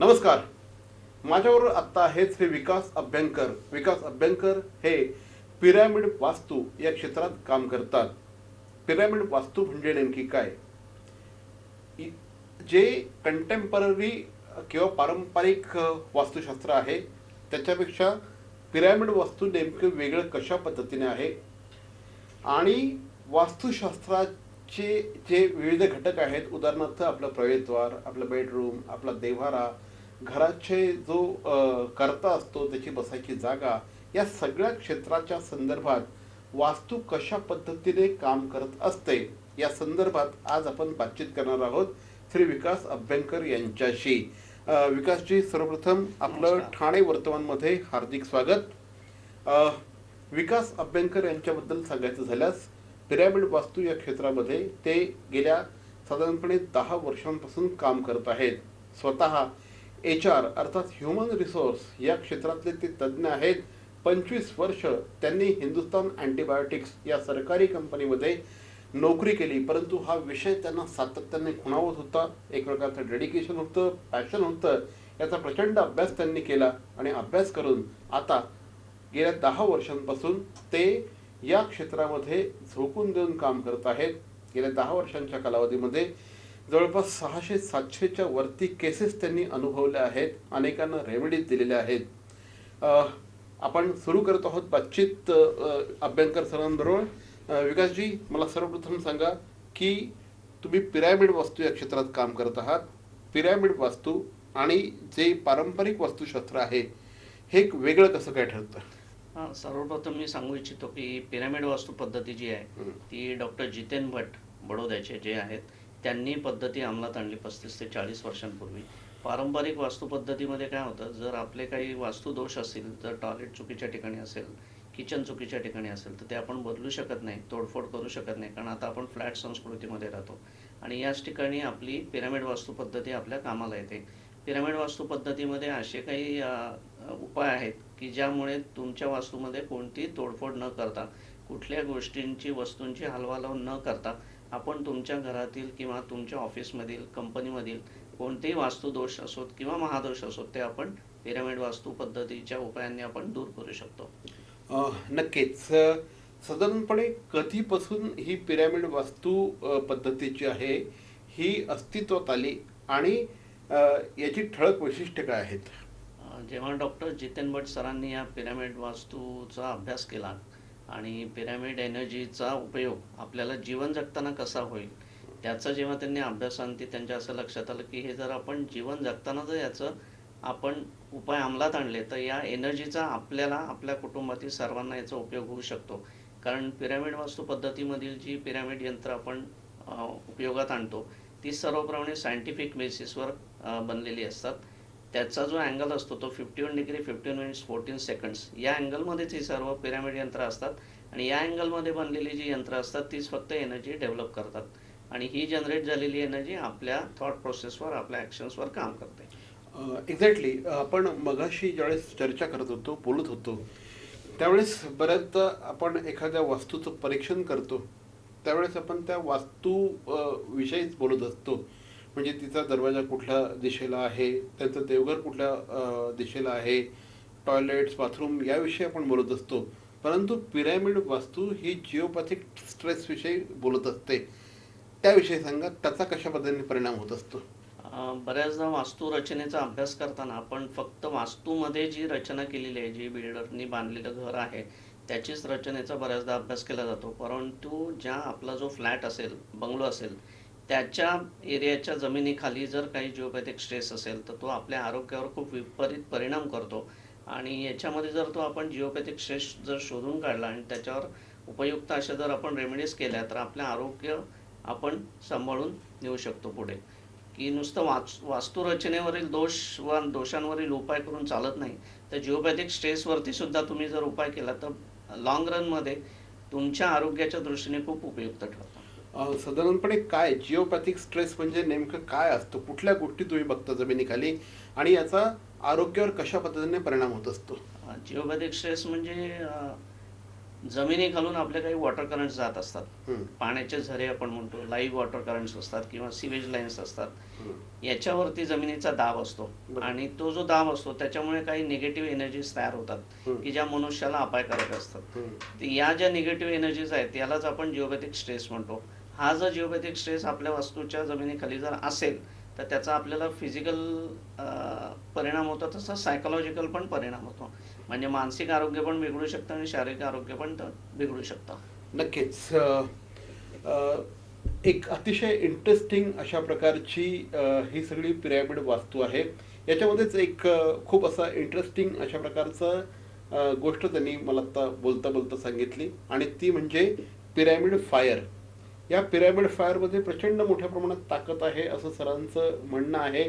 नमस्कार. माझ्याबरोबर आत्ता आहेत श्री विकास अभ्यंकर. विकास अभ्यंकर हे पिरॅमिड वास्तू या क्षेत्रात काम करतात. पिरॅमिड वास्तू म्हणजे नेमकी काय? इ- जे कंटेम्पररी किंवा पारंपरिक वास्तुशास्त्र आहे त्याच्यापेक्षा पिरॅमिड वास्तू नेमकं वेगळं कशा पद्धतीने आहे आणि वास्तुशास्त्राचे जे विविध घटक आहेत, उदाहरणार्थ आपलं प्रवेशद्वार, आपलं बेडरूम, आपला देव्हारा, घराचे जो कर्ता असतो त्याची बसायची जागा, या सगळ्या क्षेत्राच्या संदर्भात वास्तू कशा पद्धतीने काम करत असते या संदर्भात आज आपण बातचीत करणार आहोत श्री विकास अभ्यंकर यांच्याशी. विकासजी, सर्वप्रथम आपलं नमस्कार. ठाणे वर्तमानमध्ये हार्दिक स्वागत. अ, विकास अभ्यंकर यांच्याबद्दल सांगायचं झाल्यास पिरॅमिड वास्तू या क्षेत्रामध्ये ते गेल्या साधारणपणे 10 वर्षांपासून काम करत आहेत. स्वतः HR अर्थात ह्युमन रिसोर्स या क्षेत्रातले ते तज्ज्ञ आहेत. 25 वर्ष त्यांनी हिंदुस्तान अँटीबायोटिक्स या सरकारी कंपनीमध्ये नोकरी केली, परंतु हा विषय त्यांना सातत्याने खुणावत होता. एक प्रकारचं डेडिकेशन होतं, पॅशन होतं. याचा प्रचंड अभ्यास त्यांनी केला आणि अभ्यास करून आता गेल्या 10 वर्षांपासून ते या क्षेत्रामध्ये झोकून देऊन काम करत आहेत. गेल्या 10 वर्षांच्या कालावधीमध्ये जवळपास 600-700च्या वरती केसेस त्यांनी अनुभवल्या आहेत. अनेकांना रेमेडीज दिलेल्या आहेत. आपण सुरू करत आहोत बातचीत अभ्यंकर सरांबरोबर. विकासजी, मला सर्वप्रथम सांगा की तुम्ही पिरॅमिड वास्तू या क्षेत्रात काम करत आहात. पिरॅमिड वास्तू आणि जे पारंपरिक वास्तुशास्त्र आहे हे एक वेगळं कसं काय ठरतं? सर्वप्रथम मी सांगू इच्छितो की पिरॅमिड वास्तू पद्धती जी आहे ती डॉक्टर जितेन भट बडोद्याचे जे आहेत त्यांनी पद्धती अंमलात आणली 35 ते 40 वर्षांपूर्वी. पारंपरिक वास्तू पद्धतीमध्ये काय होतं, जर आपले काही वास्तुदोष असतील, जर टॉयलेट चुकीच्या ठिकाणी असेल, किचन चुकीच्या ठिकाणी असेल, तर ते आपण बदलू शकत नाही, तोडफोड करू शकत नाही, कारण आता आपण फ्लॅट संस्कृतीमध्ये राहतो आणि याच ठिकाणी आपली पिरॅमिड वास्तू पद्धती आपल्या कामाला येते. पिरॅमिड वास्तू पद्धतीमध्ये असे काही उपाय आहेत की ज्यामुळे तुमच्या वास्तूमध्ये कोणतीही तोडफोड न करता, कुठल्या गोष्टींची वस्तूंची हलवालव न करता आपण तुमच्या घरातील किंवा तुमच्या ऑफिसमधील, कंपनीमधील कोणतेही वास्तुदोष असोत किंवा महादोष असोत ते आपण पिरॅमिड वास्तू पद्धतीच्या उपायांनी आपण दूर करू शकतो. नक्कीच. साधारणपणे कधीपासून ही पिरॅमिड वास्तू पद्धतीची आहे ही अस्तित्वात आली आणि याची ठळक वैशिष्ट्य काय आहेत? जेव्हा डॉक्टर जितेन भट सरांनी या पिरॅमिड वास्तूचा अभ्यास केला आणि पिरॅमिड एनर्जीचा उपयोग आपल्याला जीवन जगताना कसा होईल त्याचा जेव्हा त्यांनी अभ्यासांती त्यांच्या असं लक्षात आलं की हे जर आपण जीवन जगताना जर याचं आपण उपाय अंमलात आणले तर या एनर्जीचा आपल्याला, आपल्या कुटुंबातील सर्वांना याचा उपयोग होऊ शकतो. कारण पिरॅमिड वास्तू पद्धतीमधील जी पिरॅमिड यंत्र आपण उपयोगात आणतो ती सर्वप्रमाणे सायंटिफिक बेसिसवर बनलेली असतात. त्याचा जो अँगल असतो तो 51 डिग्री 15 मिनिट्स 14 सेकंड्स या अँगलमध्येच ही सर्व पिरॅमिड यंत्र असतात आणि या अँगलमध्ये बनलेली जी यंत्र असतात तीच फक्त एनर्जी डेव्हलप करतात आणि ही जनरेट झालेली एनर्जी आपल्या थॉट प्रोसेसवर, आपल्या ॲक्शन्सवर काम करते. एक्झॅक्टली. आपण मगाशी ज्यावेळेस चर्चा करत होतो, बोलत होतो, त्यावेळेस बऱ्याचदा आपण एखाद्या वास्तूचं परीक्षण करतो त्यावेळेस आपण त्या वास्तू विषयीच बोलत असतो. म्हणजे तिचा दरवाजा कुठल्या दिशेला आहे, त्यांचं देवघर कुठल्या दिशेला आहे, टॉयलेट्स, बाथरूम याविषयी आपण बोलत असतो. परंतु पिरॅमिड वास्तू ही जिओपॅथिक स्ट्रेसविषयी बोलत असते. त्याविषयी सांगा, त्याचा कशा पद्धतीने परिणाम होत असतो? बऱ्याचदा वास्तू रचनेचा अभ्यास करताना आपण फक्त वास्तूमध्ये जी रचना केलेली आहे, जी बिल्डरनी बांधलेलं घर आहे त्याचीच रचनेचा बऱ्याचदा अभ्यास केला जातो. परंतु ज्या आपला जो फ्लॅट असेल, बंगलो असेल, त्याच्या एरियाच्या जमिनीखाली जर काही जिओपॅथिक स्ट्रेस असेल तर तो आपल्या आरोग्यावर खूप विपरीत परिणाम करतो आणि याच्यामध्ये जर तो आपण जिओपॅथिक स्ट्रेस जर शोधून काढला आणि त्याच्यावर उपयुक्त अशा जर आपण रेमेडीज केल्या तर आपलं आरोग्य आपण सांभाळून नेऊ शकतो पुढे. की नुसतं वास्तुरचनेवरील दोष व दोषांवरील उपाय करून चालत नाही, तर जिओपॅथिक स्ट्रेसवरती सुद्धा तुम्ही जर उपाय केला तर लाँग रनमध्ये तुमच्या आरोग्याच्या दृष्टीने खूप उपयुक्त ठरतो. साधारणपणे काय जिओपॅथिक स्ट्रेस म्हणजे नेमकं काय असतं? कुठल्या गोष्टी तुम्ही बघता जमिनीखाली आणि याचा आरोग्यावर कशा पद्धतीने परिणाम होत असतो? जिओपॅथिक स्ट्रेस म्हणजे जमिनीखालून आपले काही वॉटर करंट्स जात असतात. हम्म, पाण्याचे झरे आपण म्हणतो, लाईव्ह वॉटर करंट्स असतात किंवा सिवेज लाईन्स असतात. हम्म, याच्यावरती जमिनीचा दाब असतो बरोबर. आणि तो जो दाब असतो त्याच्यामुळे काही निगेटिव्ह एनर्जीज तयार होतात हम्म, की ज्या मनुष्याला अपायकारक असतात. हम्म, तर या ज्या निगेटिव्ह एनर्जीज आहेत यालाच आपण जिओपॅथिक स्ट्रेस म्हणतो. हा जर जिओपॅथिक स्ट्रेस आपल्या वास्तूच्या जमिनीखाली जर असेल तर त्याचा आपल्याला फिजिकल परिणाम होतो, तसा सायकोलॉजिकल पण परिणाम होतो. म्हणजे मानसिक आरोग्य पण बिघडू शकतं आणि शारीरिक आरोग्य पण बिघडू शकतं. नक्कीच. अ, एक अतिशय इंटरेस्टिंग अशा प्रकारची ही सगळी पिरॅमिड वास्तू आहे. याच्यामध्येच एक खूप असा इंटरेस्टिंग अशा प्रकारचं गोष्ट त्यांनी मला आता बोलता बोलता सांगितली आणि ती म्हणजे पिरॅमिड फायर. या पिरॅमिड फायरमध्ये प्रचंड मोठ्या प्रमाणात ताकद आहे असं सरांचं म्हणणं आहे.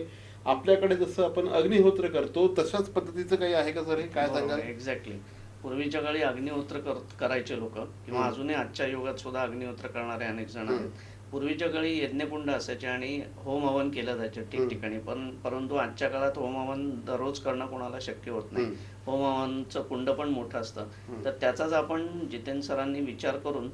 आपल्याकडे जसं आपण अग्निहोत्र करतो तशाच पद्धतीचं काही आहे का सर? हे काय सांगाल? एक्झॅक्टली. पूर्वीच्या काळी अग्निहोत्र करायचे लोक किंवा हम्म. अजूनही आजच्या युगात सुद्धा अग्निहोत्र करणारे अनेक जण हम्म. आहेत. पूर्वीच्या काळी यज्ञकुंड असायचे आणि होम हवन केलं जायचं ठिकठिकाणी, परंतु आजच्या काळात होम हवन दररोज करणं कोणाला शक्य होत नाही. हम्म. होम हवनचं कुंड पण मोठं असतं. तर त्याचाच आपण जितेंद्र सरांनी विचार करून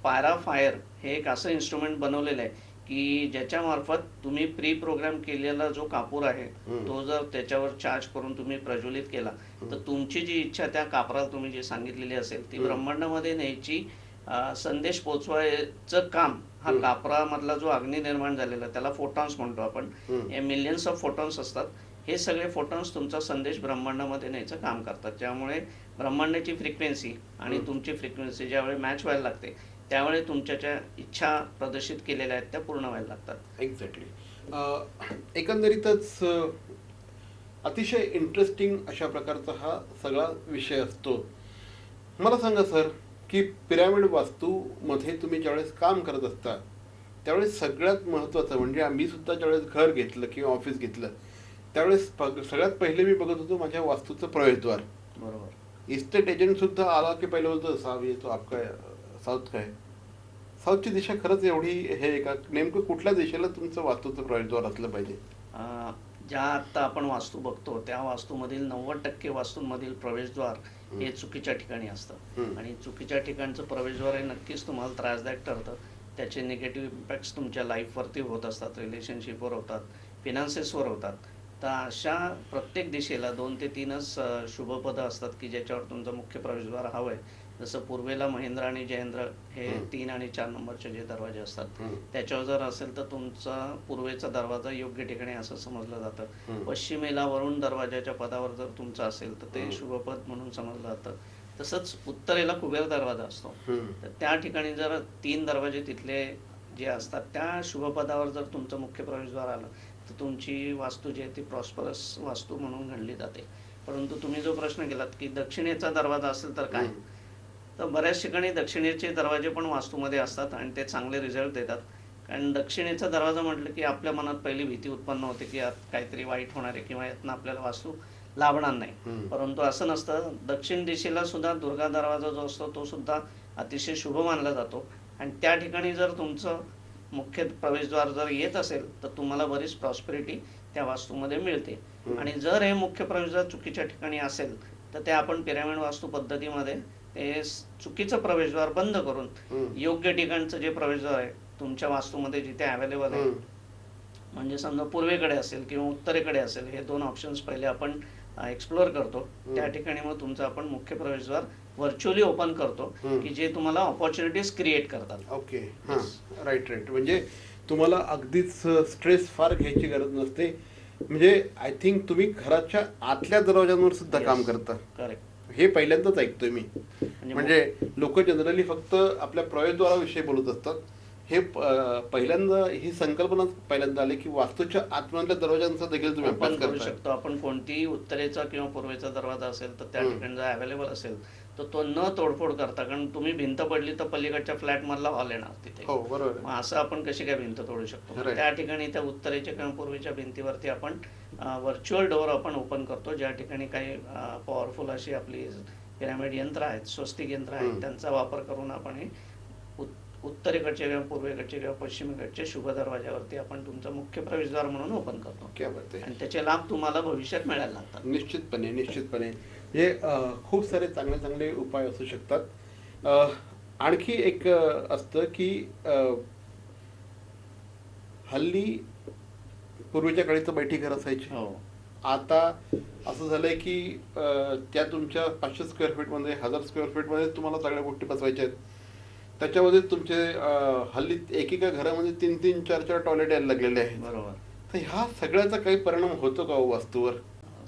पायरा फायर हे एक असं इन्स्ट्रुमेंट बनवलेलं आहे की ज्याच्या मार्फत तुम्ही प्री प्रोग्राम केलेला जो कापूर आहे तो जर त्याच्यावर चार्ज करून तुम्ही प्रज्वलित केला तर तुमची जी इच्छा त्या कापराला तुम्ही जी सांगितलेली असेल ती ब्रह्मांडामध्ये न्यायची संदेश पोचवायचं काम हा कापरामधला जो अग्नी निर्माण झालेला त्याला फोटॉन्स म्हणतो आपण. हे मिलियन्स ऑफ फोटॉन्स असतात. हे सगळे फोटॉन्स तुमचा संदेश ब्रह्मांडामध्ये न्यायचं काम करतात, ज्यामुळे ब्रह्मांडाची फ्रिक्वेन्सी आणि तुमची फ्रिक्वेन्सी ज्यावेळी मॅच व्हायला लागते त्यावेळी तुमच्या ज्या इच्छा प्रदर्शित केलेल्या आहेत त्या पूर्ण व्हायला लागतात. एक्झॅक्टली. एकंदरीतच अतिशय इंटरेस्टिंग अशा प्रकारचा हा सगळा विषय असतो. मला सांगा सर की पिरॅमिड वास्तूमध्ये तुम्ही ज्यावेळेस काम करत असता त्यावेळेस सगळ्यात महत्त्वाचं म्हणजे मी सुद्धा ज्यावेळेस घर घेतलं किंवा ऑफिस घेतलं त्यावेळेस सगळ्यात पहिले मी बघत होतो माझ्या वास्तूचं प्रवेशद्वार. बरोबर. इस्टेट एजंट सुद्धा आला की पहिले बोलतो साहब ये तो आपका साऊथ का है. साऊथची दिशा खरंच एवढी हे आहे का? नेमकं कुठल्या दिशेला तुमचं वास्तूचं प्रवेशद्वार असलं पाहिजे? ज्या आत्ता आपण वास्तू बघतो त्या वास्तूमधील 90% वास्तूंमधील प्रवेशद्वार हे चुकीच्या ठिकाणी असतं आणि चुकीच्या ठिकाणचं प्रवेशद्वार हे नक्कीच तुम्हाला त्रासदायक ठरतं. त्याचे निगेटिव्ह इम्पॅक्ट्स तुमच्या लाईफवरती होत असतात, रिलेशनशिपवर होतात, फिनान्सेसवर होतात. तर अशा प्रत्येक दिशेला 2 ते 3च शुभपदं असतात की ज्याच्यावर तुमचा मुख्य प्रवेशद्वार हवं आहे. जसं पूर्वेला महेंद्र आणि जयेंद्र हे 3 आणि 4 नंबरचे जे दरवाजे असतात त्याच्यावर जर असेल तर तुमचा पूर्वेचा दरवाजा योग्य ठिकाणी असं समजलं जातं. पश्चिमेला वरुण दरवाजाच्या पदावर जर तुमचा असेल तर ते शुभपद म्हणून समजलं जातं. तसंच उत्तरेला कुबेर दरवाजा असतो. तर त्या ठिकाणी जर 3 दरवाजे तिथले जे असतात त्या शुभपदावर जर तुमचं मुख्य प्रवेशद्वार आलं तर तुमची वास्तू जी आहे ती प्रॉस्परस वास्तू म्हणून गणली जाते. परंतु तुम्ही जो प्रश्न केलात की दक्षिणेचा दरवाजा असेल तर काय, तर बऱ्याच ठिकाणी दक्षिणेचे दरवाजे पण वास्तूमध्ये असतात आणि ते चांगले रिझल्ट देतात. कारण दक्षिणेचा दरवाजा म्हटलं की आपल्या मनात पहिली भीती उत्पन्न होते की यात काहीतरी वाईट होणार आहे किंवा यातनं आपल्याला वास्तू लाभणार नाही. परंतु असं नसतं. दक्षिण दिशेला सुद्धा दुर्गा दरवाजा जो असतो तो सुद्धा अतिशय शुभ मानला जातो आणि त्या ठिकाणी जर तुमचं मुख्य प्रवेशद्वार जर येत असेल तर तुम्हाला बरीच प्रॉस्पेरिटी त्या वास्तूमध्ये मिळते. आणि जर हे मुख्य प्रवेशद्वार चुकीच्या ठिकाणी असेल तर ते आपण पिरॅमिड वास्तू पद्धतीमध्ये ते चुकीचं प्रवेशद्वार बंद करून योग्य ठिकाणचं जे प्रवेशद्वार आहे तुमच्या वास्तूमध्ये जिथे अवेलेबल आहे, म्हणजे समजा पूर्वेकडे असेल किंवा उत्तरेकडे असेल, हे 2 ऑप्शन्स पहिले आपण एक्सप्लोअर करतो. त्या ठिकाणी मग तुमचं आपण मुख्य प्रवेशद्वार व्हर्च्युअली ओपन करतो की जे तुम्हाला ऑपॉर्च्युनिटीज क्रिएट करतात. ओके. हां, राईट. म्हणजे तुम्हाला अगदीच स्ट्रेस फार घ्यायची गरज नसते. म्हणजे आय थिंक तुम्ही घराच्या आतल्या दरवाजांवर सुद्धा काम करता. करेक्ट. हे पहिल्यांदाच ऐकतोय मी. म्हणजे लोक जनरली फक्त आपल्या प्रवेशद्वाराविषयी बोलत असतात. हे पहिल्यांदा ही संकल्पना पहिल्यांदा आली की वास्तूच्या आतमधल्या दरवाजांचा देखील तुम्ही अभ्यास करू करता. शकतो आपण. कोणतीही उत्तरेचा किंवा पूर्वेचा दरवाजा असेल तर त्या ठिकाणी जर अवेलेबल असेल तर तो न तोडफोड करता, कारण तुम्ही भिंत पडली तर पलीकडच्या फ्लॅट मधला हॉल येणार तिथे. हो, बरोबर. मग असं आपण कशी काय भिंत तोडू शकतो? त्या ठिकाणी त्या उत्तरेच्या किंवा पूर्वेच्या भिंतीवरती आपण व्हर्च्युअल डोअर आपण ओपन करतो, ज्या ठिकाणी काही पॉवरफुल अशी आपली पिरॅमिड यंत्र आहेत, स्वस्तिक यंत्र आहेत, त्यांचा वापर करून आपण हे उत्तरेकडच्या किंवा पूर्वेकडच्या किंवा पश्चिमेकडच्या शुभ दरवाजावरती आपण तुमचा मुख्य प्रवेशद्वार म्हणून ओपन करतो क्या बात आहे. आणि त्याचे लाभ तुम्हाला भविष्यात मिळायला लागतात. निश्चितपणे हे खूप सारे चांगले चांगले उपाय असू शकतात. आणखी एक असतं की हल्ली पूर्वीच्या काळी तर बैठी घर असायची. हो, आता असं झालंय की त्या तुमच्या 500 स्क्वेअर फीटमध्ये 1000 स्क्वेअर फीटमध्ये तुम्हाला सगळ्या गोष्टी बसवायच्या आहेत. त्याच्यामध्ये तुमचे हल्ली एकेका घरामध्ये 3-3, 4-4 टॉयलेट यायला लागलेले आहेत. बरोबर. तर ह्या सगळ्याचा काही परिणाम होतो का हो वास्तूवर?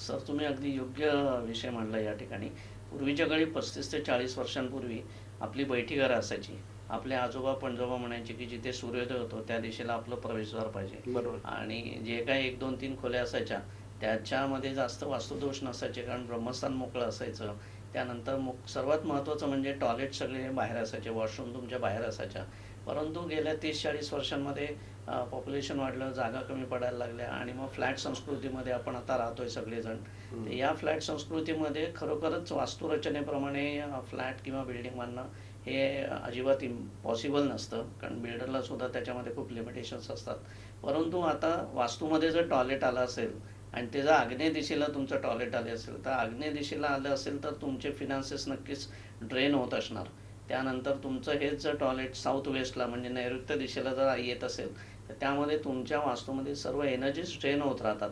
सर, तुम्ही अगदी योग्य विषय मांडला या ठिकाणी. पूर्वीच्या काळी 35 ते 40 वर्षांपूर्वी आपली बैठी घरं असायची. आपले आजोबा पणजोबा म्हणायचे की जिथे सूर्योदय होतो त्या दिशेला आपलं प्रवेशद्वार पाहिजे. बरोबर. आणि जे काही 1, 2, 3 खोल्या असायच्या त्याच्यामध्ये जास्त वास्तुदोष नसायचे, कारण ब्रह्मस्थान मोकळं असायचं. त्यानंतर सर्वात महत्त्वाचं म्हणजे टॉयलेट सगळे बाहेर असायचे, वॉशरूम तुमच्या बाहेर असायच्या. परंतु गेल्या 30-40 वर्षांमध्ये पॉप्युलेशन वाढलं, जागा कमी पडायला लागल्या आणि मग फ्लॅट संस्कृतीमध्ये आपण आता राहतोय सगळेजण. तर या फ्लॅट संस्कृतीमध्ये खरोखरच वास्तुरचनेप्रमाणे फ्लॅट किंवा बिल्डिंग बांधणं हे अजिबात इम्पॉसिबल नसतं, कारण बिल्डरला सुद्धा त्याच्यामध्ये खूप लिमिटेशन्स असतात. परंतु आता वास्तूमध्ये जर टॉयलेट आलं असेल आणि ते जर आग्नेय दिशेला तुमचं टॉयलेट आले असेल, तर आग्नेय दिशेला आलं असेल तर तुमचे फिनान्सेस नक्कीच ड्रेन होत असणार. त्यानंतर तुमचं हेच जर टॉयलेट साऊथ वेस्टला म्हणजे नैऋत्य दिशेला जर येत असेल तर त्यामध्ये तुमच्या वास्तूमध्ये सर्व एनर्जीज ड्रेन होत राहतात.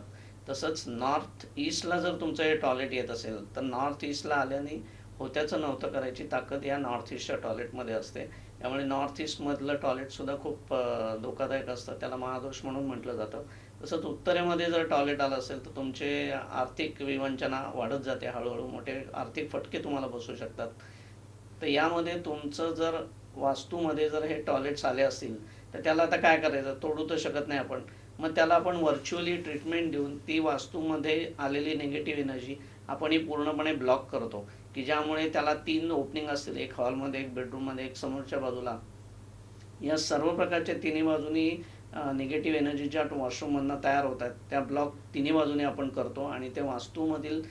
तसंच नॉर्थ ईस्टला जर तुमचं हे टॉयलेट येत असेल तर नॉर्थ ईस्टला आल्याने होत्याचं नव्हतं करायची ताकद या नॉर्थ ईस्टच्या टॉयलेटमध्ये असते. त्यामुळे नॉर्थ ईस्टमधलं टॉयलेटसुद्धा खूप धोकादायक असतं, त्याला महादोष म्हणून म्हटलं जातं. तसंच उत्तरेमध्ये जर टॉयलेट आलं असेल तर तुमचे आर्थिक विवंचना वाढत जाते, हळूहळू मोठे आर्थिक फटके तुम्हाला बसू शकतात. तर यामध्ये तुमचं जर वास्तूमध्ये जर हे टॉयलेट्स आले असतील तर त्याला आता काय करायचं, तोडू तर शकत नाही आपण. मग त्याला आपण व्हर्च्युअली ट्रीटमेंट देऊन ती वास्तूमध्ये आलेली निगेटिव्ह एनर्जी आपण ही पूर्णपणे ब्लॉक करतो, की ज्यामुळे त्याला 3 ओपनिंग असतील, एक हॉलमध्ये, एक बेडरूममध्ये, एक समोरच्या बाजूला. या सर्व प्रकारच्या तिन्ही बाजूनी निगेटिव्ह एनर्जी ज्या वॉशरूममधनं तयार होतात त्या ब्लॉक तिन्ही बाजूने आपण करतो आणि ते वास्तूमधील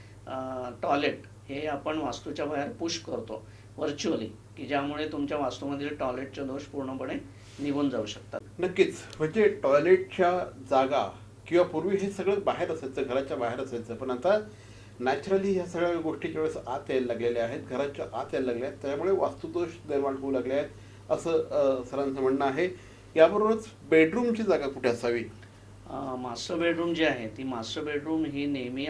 टॉयलेट हे आपण वास्तूच्या बाहेर पुश करतो व्हर्च्युअली, की ज्यामुळे तुमच्या वास्तूमधील टॉयलेटचे दोष पूर्णपणे निघून जाऊ शकतात. नक्कीच. म्हणजे टॉयलेटच्या जागा किंवा पूर्वी हे सगळं बाहेर असायचं, घराच्या बाहेर असायचं, पण आता नॅचरली ह्या सगळ्या गोष्टी ज्यावेळेस आत यायला लागलेल्या आहेत, घराच्या आत यायला लागल्या आहेत, त्यामुळे वास्तुदोष निर्माण होऊ लागले आहेत असं सरांचं म्हणणं आहे. याबरोबरच बेडरूमची जागा कुठे असावी? मास्टर बेडरूम जी आहे ती मास्टर बेडरूम ही नेहमी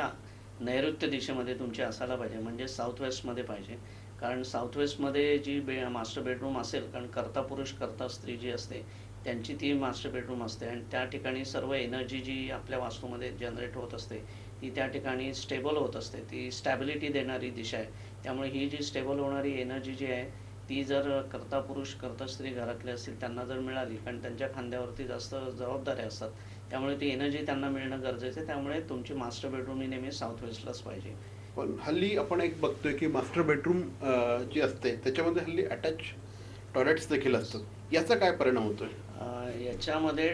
नैऋत्य दिशेमध्ये तुमची असायला पाहिजे, म्हणजे साऊथ वेस्टमध्ये पाहिजे. कारण साऊथ वेस्टमध्ये जी मास्टर बेडरूम असेल, कारण कर्ता पुरुष कर्ता स्त्री जी असते त्यांची ती मास्टर बेडरूम असते आणि त्या ठिकाणी सर्व एनर्जी जी आपल्या वास्तूमध्ये जनरेट होत असते ती त्या ठिकाणी स्टेबल होत असते. ती स्टॅबिलिटी देणारी दिशा आहे. त्यामुळे ही जी स्टेबल होणारी एनर्जी जी आहे ती जर कर्ता पुरुष कर्ता स्त्री घरातले असतील त्यांना जर मिळाली, कारण त्यांच्या खांद्यावरती जास्त जबाबदाऱ्या असतात, त्यामुळे ती एनर्जी त्यांना मिळणं गरजेचं आहे. त्यामुळे तुमची मास्टर बेडरूम ही नेहमी साऊथ वेस्टलाच पाहिजे. पण हल्ली आपण एक बघतोय की मास्टर बेडरूम जी असते त्याच्यामध्ये हल्ली अटॅच टॉयलेट्स देखील असतात. याचा काय परिणाम होतोय? याच्यामध्ये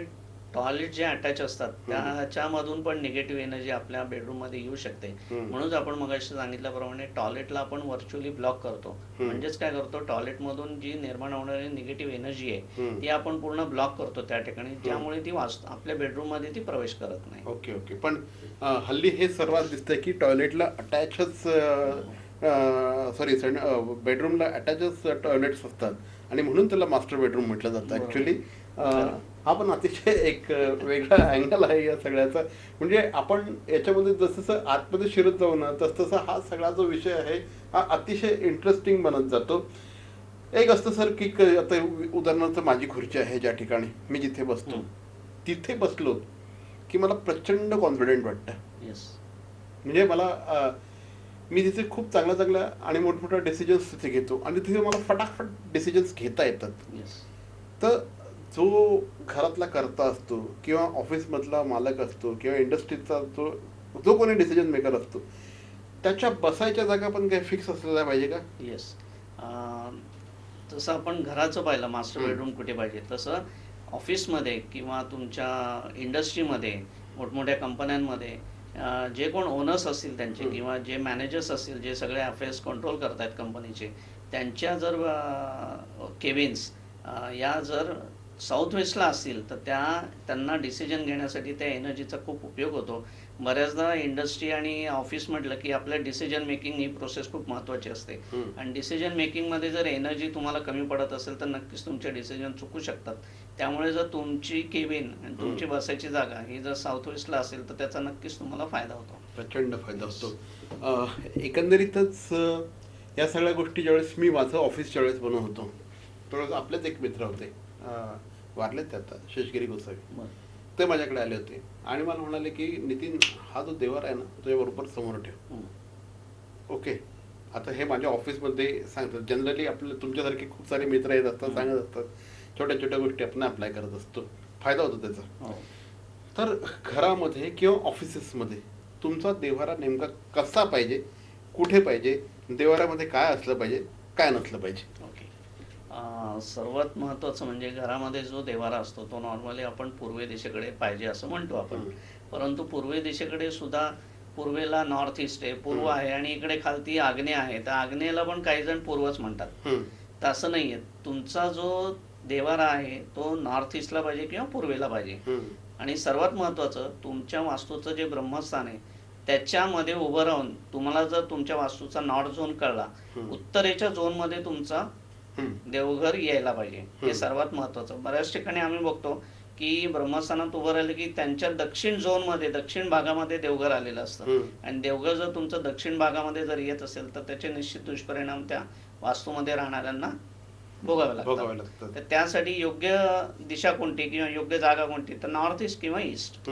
टॉयलेट जे अटॅच असतात त्याच्यामधून पण निगेटिव्ह एनर्जी आपल्या बेडरूममध्ये येऊ शकते. म्हणूनच आपण मगाशी सांगितल्याप्रमाणे टॉयलेटला आपण व्हर्च्युअली ब्लॉक करतो. म्हणजेच काय करतो, टॉयलेटमधून जी निर्माण होणारी निगेटिव्ह एनर्जी आहे ती आपण पूर्ण ब्लॉक करतो त्या ठिकाणी, ज्यामुळे ती आपल्या बेडरूममध्ये ती प्रवेश करत नाही. Okay okay. पण हल्ली हे सर्वात दिसतंय की टॉयलेटला अटॅचच बेडरूमला अटॅचच टॉयलेट्स असतात आणि म्हणून त्याला मास्टर बेडरूम म्हटलं जातं. ॲक्च्युली हा पण अतिशय एक वेगळा अँगल आहे या सगळ्याचा. म्हणजे आपण याच्यामध्ये जसं आतमध्ये शिरत जाऊ ना तसं हा सगळा जो विषय आहे हा अतिशय इंटरेस्टिंग बनत जातो. एक असतं सर की आता उदाहरणार्थ माझी खुर्ची आहे, ज्या ठिकाणी मी जिथे बसतो तिथे बसलो की मला प्रचंड कॉन्फिडेंट वाटतं. म्हणजे मला मी तिथे खूप चांगल्या आणि मोठमोठ्या डिसिजन्स तिथे घेतो आणि तिथे मला फटाफट डिसिजन्स घेता येतात. तर जो घरातला कर्ता असतो किंवा ऑफिसमधला मालक असतो किंवा इंडस्ट्रीचा जो कोणी डिसिजन मेकर असतो त्याच्या बसायच्या जागा पण काही फिक्स असलेल्या पाहिजे का? येस. तसं आपण घराचं पाहिलं मास्टर बेडरूम कुठे पाहिजे, तसं ऑफिसमध्ये किंवा तुमच्या इंडस्ट्रीमध्ये, मोठमोठ्या कंपन्यांमध्ये जे कोण ओनर्स असतील त्यांचे किंवा जे मॅनेजर्स असतील, जे सगळे अफेअर्स कंट्रोल करत आहेत कंपनीचे, त्यांच्या जर केबिन्स या जर साऊथ वेस्टला असतील तर त्यांना डिसिजन घेण्यासाठी त्या एनर्जीचा खूप उपयोग होतो. बऱ्याचदा इंडस्ट्री आणि ऑफिस म्हटलं की आपल्या डिसिजन मेकिंग ही प्रोसेस खूप महत्त्वाची असते. आणि डिसिजन मेकिंगमध्ये जर एनर्जी तुम्हाला कमी पडत असेल तर नक्कीच तुमचे डिसिजन चुकू शकतात. त्यामुळे जर तुमची केबिन आणि तुमची बसायची जागा ही जर साऊथ वेस्टला असेल तर त्याचा नक्कीच तुम्हाला फायदा होतो. प्रचंड फायदा होतो. एकंदरीतच या सगळ्या गोष्टी ज्यावेळेस मी माझं ऑफिसच्या वेळेस बनवत होतो त्यावेळेस आपलेच एक मित्र होते, वारलेत ते आता, शेषगिरी गोसावी. ते माझ्याकडे आले होते आणि मला म्हणाले की नितीन, हा जो देवार आहे ना तुझ्याबरोबर समोर ठेव. ओके, आता हे माझ्या ऑफिसमध्ये सांगतात. जनरली आपले तुमच्यासारखे खूप सारे मित्र येत असतात, सांगत असतात, छोट्या छोट्या गोष्टी आपण अप्लाय करत असतो, फायदा होतो त्याचा. तर घरामध्ये किंवा ऑफिसेसमध्ये तुमचा देव्हारा नेमका कसा पाहिजे, कुठे पाहिजे, देव्हाऱ्यामध्ये काय असलं पाहिजे, काय नसलं पाहिजे? ओके, सर्वात महत्त्वाचं म्हणजे घरामध्ये जो देव्हारा असतो तो नॉर्मली आपण पूर्व दिशेकडे पाहिजे असं म्हणतो आपण. परंतु पूर्व दिशेकडे सुद्धा पूर्वेला नॉर्थ ईस्ट आहे, पूर्व आहे, आणि इकडे खालती आग्नेय आहे. तर आग्नेयला पण काही जण पूर्वच म्हणतात. तर असं नाही आहे. तुमचा जो देव्हारा आहे तो नॉर्थ ईस्टला पाहिजे किंवा पूर्वेला पाहिजे. आणि सर्वात महत्त्वाचं, तुमच्या वास्तूचं जे ब्रह्मस्थान आहे त्याच्यामध्ये उभं राहून तुम्हाला जर तुमच्या वास्तूचा नॉर्थ झोन कळला, उत्तरेच्या झोनमध्ये तुमचा देवघर यायला पाहिजे. हे सर्वात महत्त्वाचं. बऱ्याच ठिकाणी आम्ही बघतो की ब्रह्मस्थानात उभं राहिलं की त्यांच्या दक्षिण झोनमध्ये, दक्षिण भागामध्ये देवघर आलेलं असतं. आणि देवघर जर तुमचं दक्षिण भागामध्ये जर येत असेल तर त्याचे निश्चित दुष्परिणाम त्या वास्तूमध्ये राहणाऱ्यांना भोगावे लागतात. तर त्यासाठी योग्य दिशा कोणती किंवा योग्य जागा कोणती, तर नॉर्थ ईस्ट किंवा ईस्ट.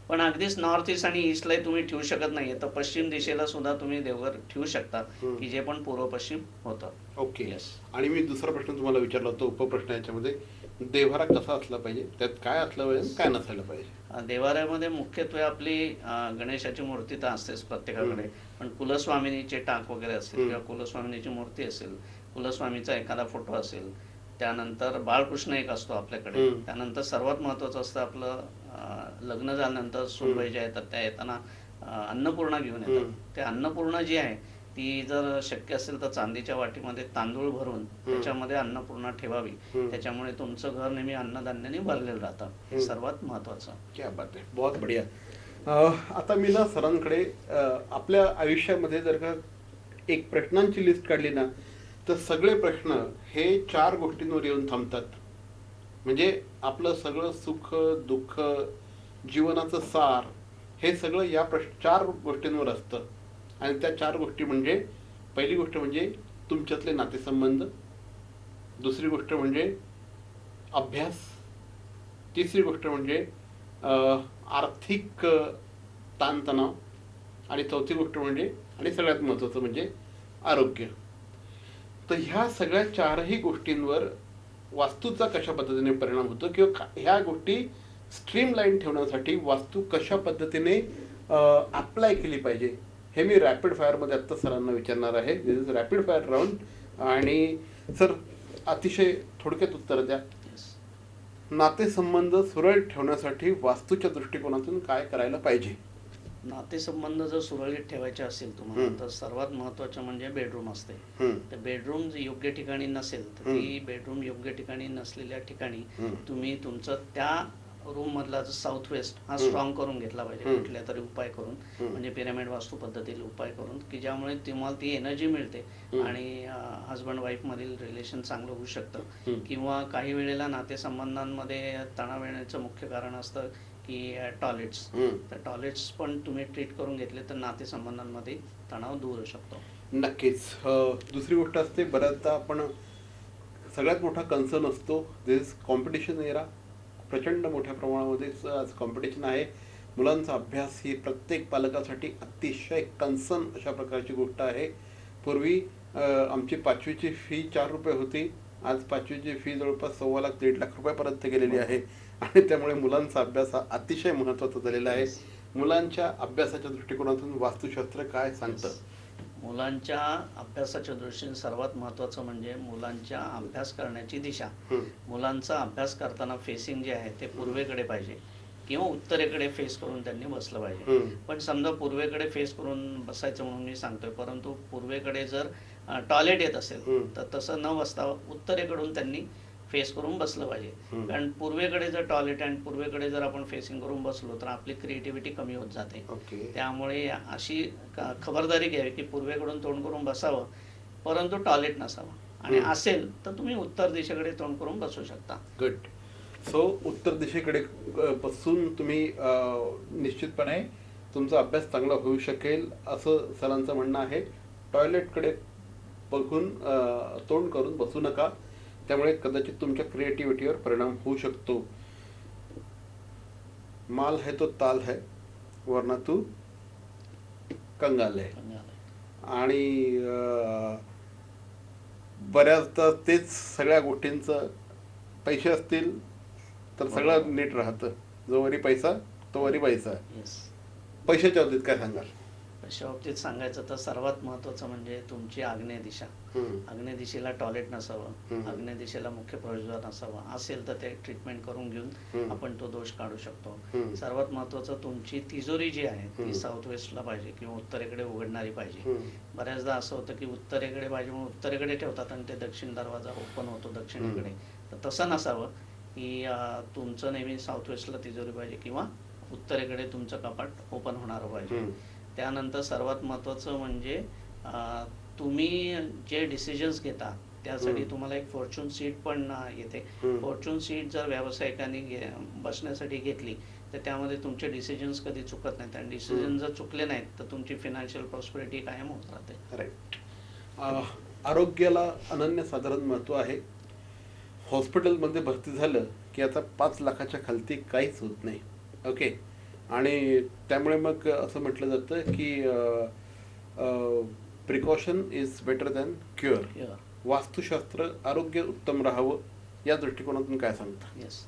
पण अगदीच नॉर्थ ईस्ट आणि ईस्टलाही तुम्ही ठेवू शकत नाहीये, तर पश्चिम दिशेला सुद्धा तुम्ही देवघर ठेवू शकता की जे पण पूर्व पश्चिम होतं. ओके. आणि मी दुसरा प्रश्न तुम्हाला विचारला होता, उपप्रश्न याच्यामध्ये, देव्हारा कसा असला पाहिजे, त्यात काय असलं पाहिजे, काय नसायला पाहिजे? देवाऱ्यामध्ये मुख्यत्वे आपली गणेशाची मूर्ती तर असतेच प्रत्येकाकडे, पण कुलस्वामिनीचे टाक वगैरे असतील किंवा कुलस्वामिनीची मूर्ती असेल, कुलस्वामीचा एखादा फोटो असेल, त्यानंतर बाळकृष्ण एक असतो आपल्याकडे, त्यानंतर सर्वात महत्त्वाचं असतं आपलं लग्न झाल्यानंतर सुनबाई ज्या येतात त्या येताना अन्नपूर्णा घेऊन येतात. ते अन्नपूर्णा जी आहे ती जर शक्य असेल तर चांदीच्या वाटीमध्ये तांदूळ भरून त्याच्यामध्ये अन्नपूर्णा ठेवावी. त्याच्यामुळे तुमचं घर नेहमी अन्नधान्याने भरलेलं राहतं. हे सर्वात महत्त्वाचं. क्या बात आहे, बहुत बढिया. आता मी ना सरांकडे आपल्या आयुष्यामध्ये जर का एक प्रश्नांची लिस्ट काढली ना तर सगळे प्रश्न हे 4 गोष्टींवर येऊन थांबतात. म्हणजे आपलं सगळं सुख दुःख जीवनाचं सार हे सगळं या 4 गोष्टींवर असतं. आणि त्या 4 गोष्टी म्हणजे, पहिली गोष्ट म्हणजे तुमच्यातले नातेसंबंध, दुसरी गोष्ट म्हणजे अभ्यास, तिसरी गोष्ट म्हणजे आर्थिक ताणतणाव, आणि चौथी गोष्ट म्हणजे आणि सगळ्यात महत्त्वाचं म्हणजे आरोग्य. तर ह्या सगळ्या 4ही गोष्टींवर वास्तूचा कशा पद्धतीने परिणाम होतो किंवा ह्या गोष्टी स्ट्रीमलाईन ठेवण्यासाठी वास्तू कशा पद्धतीने अप्लाय केली पाहिजे, हे मी रॅपिड फायरमध्ये आत्ता सरांना विचारणार आहे. दिस इज रॅपिड फायर राऊंड. आणि सर, अतिशय थोडक्यात उत्तर द्या. नातेसंबंध सुरळीत ठेवण्यासाठी वास्तूच्या दृष्टिकोनातून काय करायला पाहिजे? नातेसंबंध जर सुरळीत ठेवायचे असेल तुम्हाला तर सर्वात महत्त्वाचं म्हणजे बेडरूम असते. तर बेडरूम योग्य ठिकाणी नसेल तर ती बेडरूम योग्य ठिकाणी नसलेल्या ठिकाणी तुम्ही तुमचं त्या रूम मधला साऊथ वेस्ट हा स्ट्रॉंग करून घेतला पाहिजे, कुठल्या तरी उपाय करून, म्हणजे पिरामिड वास्तू पद्धतीने उपाय करून, की ज्यामुळे तुम्हाला ती एनर्जी मिळते आणि हजबंड वाईफ मधील रिलेशन चांगलं होऊ शकतं. किंवा काही वेळेला नातेसंबंधांमध्ये तणाव येण्याचं मुख्य कारण असतं की टॉयलेट्स. तर टॉयलेट्स पण तुम्ही ट्रीट करून घेतले तर नातेसंबंधांमध्ये तणाव दूर होऊ शकतो. नक्कीच. दुसरी गोष्ट असते, बऱ्याचदा आपण सगळ्यात मोठा कन्सर्न असतो दिस कॉम्पिटिशन एरा. प्रचंड मोठ्या प्रमाणामध्ये आज कॉम्पिटिशन आहे. मुलांचा अभ्यास ही प्रत्येक पालकासाठी अतिशय कन्सर्न अशा प्रकारची गोष्ट आहे. पूर्वी आमची 5वीची फी 4 रुपये होती, आज 5वीची फी जवळपास 1.25 लाख 1.5 लाख रुपयापर्यंत गेलेली आहे. आणि त्यामुळे मुलांचा अभ्यास हा अतिशय महत्त्वाचा झालेला आहे. मुलांच्या अभ्यासाच्या दृष्टिकोनातून वास्तुशास्त्र काय सांगतं? मुलांच्या अभ्यासाच्या दृष्टीने सर्वात महत्त्वाचं म्हणजे मुलांच्या अभ्यास करण्याची दिशा. मुलांचा अभ्यास करताना फेसिंग जे आहे ते पूर्वेकडे पाहिजे किंवा उत्तरेकडे फेस करून त्यांनी बसलं पाहिजे. पण समजा पूर्वेकडे फेस करून बसायचं म्हणून मी सांगतोय, परंतु पूर्वेकडे जर टॉयलेट येत असेल तर तसं न बसता उत्तरेकडून त्यांनी फेस करून बसलं पाहिजे. हम्म. कारण पूर्वेकडे जर टॉयलेट आणि पूर्वेकडे जर आपण फेसिंग करून बसलो तर आपली क्रिएटिव्हिटी कमी होत जाते. ओके. त्यामुळे अशी खबरदारी घ्यावी की पूर्वेकडून तोंड करून बसावं, परंतु टॉयलेट नसावं. आणि हम्म. असेल तर तुम्ही उत्तर दिशेकडे तोंड करून बसू शकता. गुड. सो उत्तर दिशेकडे बसून तुम्ही निश्चितपणे तुमचा अभ्यास चांगला होऊ शकेल असं सरांचं म्हणणं आहे. टॉयलेटकडे बघून तोंड करून बसू नका, त्यामुळे कदाचित तुमच्या क्रिएटिव्हिटीवर परिणाम होऊ शकतो. माल है तो ताल है वरना तू कंगाल है. आणि बऱ्याचदा तेच सगळ्या गोष्टींचं, पैसे असतील तर सगळं नीट राहतं. जो वरी पैसा तो वरी पैसा. येस. पैशाच्या बाबतीत काय सांगाल? अशा बाबतीत सांगायचं तर सर्वात महत्त्वाचं म्हणजे तुमची आग्नेय दिशा. आग्नेय दिशेला टॉयलेट नसावं, आग्नेय दिशेला मुख्य प्रवेशद्वार नसावं. असेल तर ते ट्रीटमेंट करून घेऊन आपण तो दोष काढू शकतो. सर्वात महत्त्वाचं तुमची तिजोरी जी आहे ती साऊथ वेस्टला पाहिजे किंवा उत्तरेकडे उघडणारी पाहिजे. बऱ्याचदा असं होतं की उत्तरेकडे पाहिजे म्हणून उत्तरेकडे ठेवतात आणि ते दक्षिण दरवाजा ओपन होतो दक्षिणेकडे. तर तसं नसावं की तुमचं नेहमी साऊथ वेस्टला तिजोरी पाहिजे किंवा उत्तरेकडे तुमचं कपाट ओपन होणारं पाहिजे. त्यानंतर सर्वात महत्त्वाचं म्हणजे तुम्ही जे डिसिजन्स घेता त्यासाठी तुम्हाला एक फॉर्च्यून सीट पण येते. फॉर्च्यून सीट जर व्यावसायिकांनी बसण्यासाठी घेतली तर त्यामध्ये तुमचे डिसिजन्स कधी चुकत नाहीत आणि डिसिजन जर चुकले नाहीत तर तुमची फिनान्शियल प्रॉस्पेरिटी कायम होत राहते. राईट. आरोग्याला अनन्यसाधारण महत्त्व आहे. हॉस्पिटलमध्ये भरती झालं की आता 5 लाखाच्या खालती काहीच होत नाही. ओके. आणि त्यामुळे मग असं म्हटलं जातं की precaution is better than cure. वास्तुशास्त्र आरोग्य उत्तम राहावं या दृष्टिकोनातून काय सांगता? येस.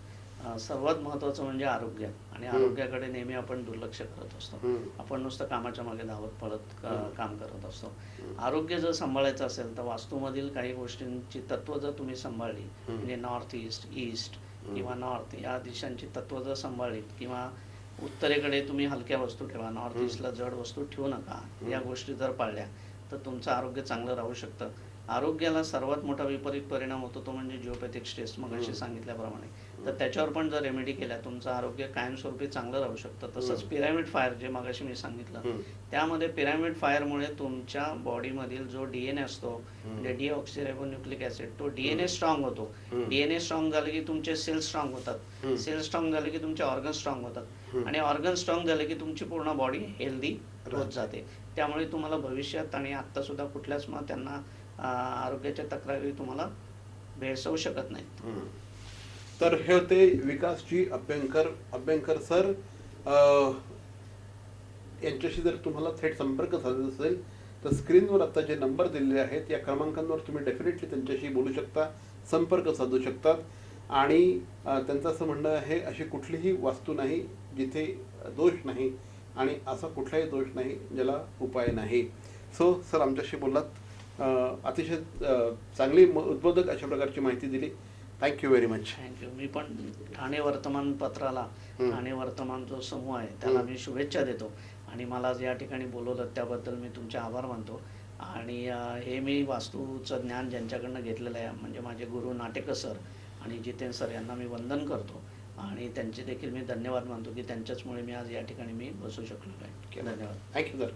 सर्वात महत्त्वाचं म्हणजे आरोग्य. आणि आरोग्याकडे नेहमी आपण दुर्लक्ष करत असतो. आपण नुसतं कामाच्या मागे धावत पळत काम करत असतो. आरोग्य जर सांभाळायचं असेल तर वास्तूमधील काही गोष्टींची तत्व जर तुम्ही सांभाळली, म्हणजे नॉर्थ ईस्ट, ईस्ट किंवा नॉर्थ या दिशांची तत्व जर सांभाळलीत किंवा उत्तरेकडे तुम्ही हलक्या वस्तू ठेवा, नॉर्थ ईस्टला जड वस्तू ठेवू नका, या गोष्टी जर पाळल्या तर तुमचं आरोग्य चांगलं राहू शकतं. आरोग्याला सर्वात मोठा विपरीत परिणाम होतो तो म्हणजे जिओपॅथिक स्ट्रेस, मग अशी सांगितल्याप्रमाणे. तर त्याच्यावर पण जर रेमेडी केल्या तुमचं आरोग्य कायमस्वरूपी चांगलं राहू शकतं. तसंच पिरॅमिड फायर जे मगाशी मी सांगितलं, त्यामध्ये पिरॅमिड फायरमुळे तुमच्या बॉडीमधील जो डीएनए असतो म्हणजे डीऑक्सिरायबोन्यूक्लिक ऍसिड, तो डीएनए स्ट्रॉंग होतो. डीएनए स्ट्रॉंग झाले की तुमचे सेल्स स्ट्रॉंग होतात. सेल्स स्ट्रॉंग झाले की तुमचे ऑर्गन स्ट्रॉंग होतात. आणि ऑर्गन स्ट्रॉंग झाले की तुमची पूर्ण बॉडी हेल्दी होत जाते. त्यामुळे तुम्हाला भविष्यात आणि आत्ता सुद्धा कुठल्याच मग त्यांना आरोग्याच्या तक्रारी तुम्हाला भेडसावू शकत नाहीत. तर हे होते विकासजी अभ्यंकर सर. यांच्याशी जर तुम्हाला थेट संपर्क साधायचा असेल तर स्क्रीनवर आता जे नंबर दिलेले आहेत या क्रमांकांवर तुम्ही डेफिनेटली त्यांच्याशी बोलू शकता, संपर्क साधू शकतात. आणि त्यांचं असं म्हणणं आहे अशी कुठलीही वास्तू नाही जिथे दोष नाही आणि असा कुठलाही दोष नाही ज्याला उपाय नाही. सो सर आमच्याशी बोललात, अतिशय चांगली उद्बोधक अशा प्रकारची माहिती दिली. Thank you very much. थँक्यू. मी पण ठाणे वर्तमानपत्राला, ठाणे वर्तमान जो समूह आहे त्याला मी शुभेच्छा देतो आणि मला आज या ठिकाणी बोलवलं त्याबद्दल मी तुमचे आभार मानतो. आणि हे मी वास्तूचं ज्ञान ज्यांच्याकडनं घेतलेलं आहे म्हणजे माझे गुरु नाटेकर सर आणि जितेन सर यांना मी वंदन करतो आणि त्यांचे देखील मी धन्यवाद मानतो की त्यांच्याचमुळे मी आज या ठिकाणी मी बसू शकलो आहे. धन्यवाद. Thank you sir.